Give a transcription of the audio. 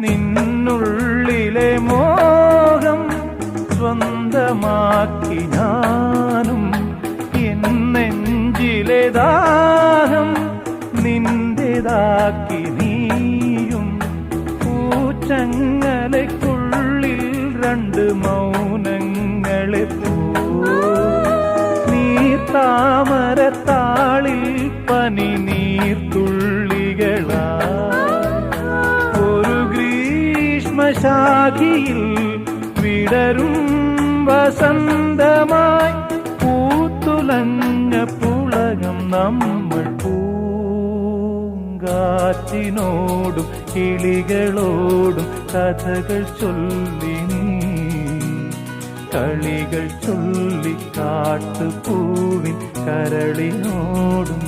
നിന്നുള്ളിലെ മോഹം സ്വന്തമാക്കി ഞാനും, എൻ നെഞ്ചിലെ ദാഹം നിന്റേതാക്കി നീയും. പൂച്ചങ്ങലയ്ക്കുള്ളിൽ രണ്ട് മൗനങ്ങളെ പോ, നീർത്താമരത്താളിൽ പനി നീർത്തുള്ളികളാ. ഒരു ഗ്രീഷ്മശാഖിയിൽ വിടരും വസന്തമായി പൂത്തുലഞ്ഞ പുളകം നമ്മൾ. പൂങ്കാറ്റിനോടും കിളികളോടും കഥകൾ ചൊല്ലി നീ, കളികൾ ചൊല്ലി കാട്ടുപൂവിൻ കരളിനോടും